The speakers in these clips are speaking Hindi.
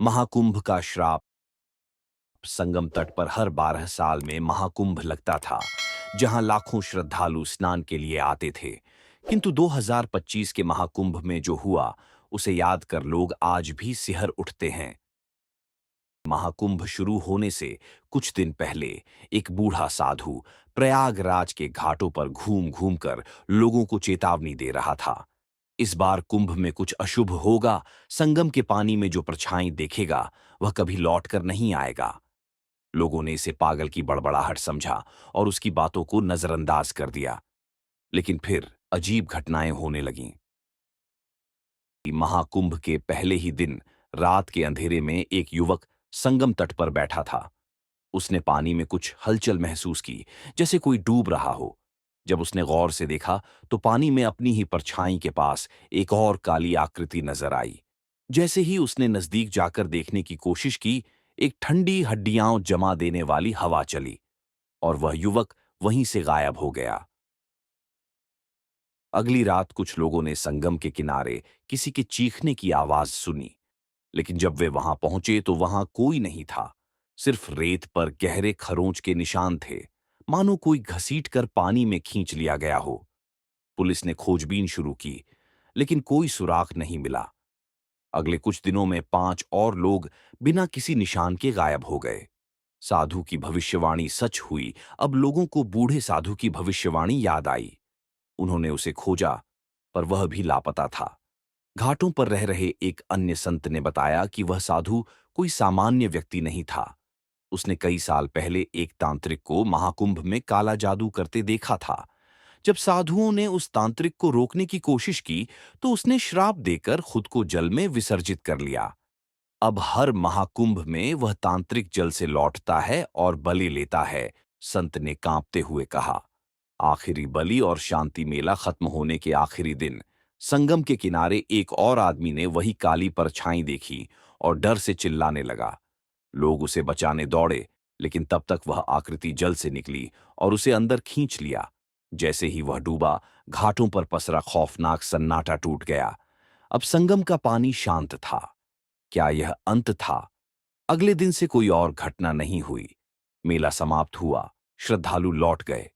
महाकुंभ का श्राप। संगम तट पर हर 12 साल में महाकुंभ लगता था, जहां लाखों श्रद्धालु स्नान के लिए आते थे। किंतु 2025 के महाकुंभ में जो हुआ, उसे याद कर लोग आज भी सिहर उठते हैं। महाकुंभ शुरू होने से कुछ दिन पहले एक बूढ़ा साधु प्रयागराज के घाटों पर घूम घूम कर लोगों को चेतावनी दे रहा था। इस बार कुंभ में कुछ अशुभ होगा। संगम के पानी में जो परछाई देखेगा, वह कभी लौट कर नहीं आएगा। लोगों ने इसे पागल की बड़बड़ाहट समझा और उसकी बातों को नजरअंदाज कर दिया। लेकिन फिर अजीब घटनाएं होने लगीं। महाकुंभ के पहले ही दिन रात के अंधेरे में एक युवक संगम तट पर बैठा था। उसने पानी में कुछ हलचल महसूस की, जैसे कोई डूब रहा हो। जब उसने गौर से देखा तो पानी में अपनी ही परछाई के पास एक और काली आकृति नजर आई। जैसे ही उसने नजदीक जाकर देखने की कोशिश की, एक ठंडी हड्डियां जमा देने वाली हवा चली और वह युवक वहीं से गायब हो गया। अगली रात कुछ लोगों ने संगम के किनारे किसी के चीखने की आवाज सुनी, लेकिन जब वे वहां पहुंचे तो वहां कोई नहीं था। सिर्फ रेत पर गहरे खरोंच के निशान थे, मानो कोई घसीट कर पानी में खींच लिया गया हो। पुलिस ने खोजबीन शुरू की, लेकिन कोई सुराग नहीं मिला। अगले कुछ दिनों में 5 और लोग बिना किसी निशान के गायब हो गए। साधु की भविष्यवाणी सच हुई। अब लोगों को बूढ़े साधु की भविष्यवाणी याद आई। उन्होंने उसे खोजा, पर वह भी लापता था। घाटों पर रह रहे एक अन्य संत ने बताया कि वह साधु कोई सामान्य व्यक्ति नहीं था। उसने कई साल पहले एक तांत्रिक को महाकुंभ में काला जादू करते देखा था। जब साधुओं ने उस तांत्रिक को रोकने की कोशिश की, तो उसने श्राप देकर खुद को जल में विसर्जित कर लिया। अब हर महाकुंभ में वह तांत्रिक जल से लौटता है और बलि लेता है, संत ने कांपते हुए कहा। आखिरी बलि और शांति मेला खत्म होने के आखिरी दिन संगम के किनारे एक और आदमी ने वही काली परछाई देखी और डर से चिल्लाने लगा। लोग उसे बचाने दौड़े, लेकिन तब तक वह आकृति जल से निकली और उसे अंदर खींच लिया। जैसे ही वह डूबा, घाटों पर पसरा खौफनाक सन्नाटा टूट गया। अब संगम का पानी शांत था। क्या यह अंत था? अगले दिन से कोई और घटना नहीं हुई। मेला समाप्त हुआ, श्रद्धालु लौट गए।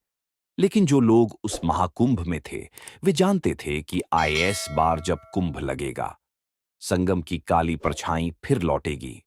लेकिन जो लोग उस महाकुंभ में थे, वे जानते थे कि आए इस बार जब कुंभ लगेगा, संगम की काली परछाई फिर लौटेगी।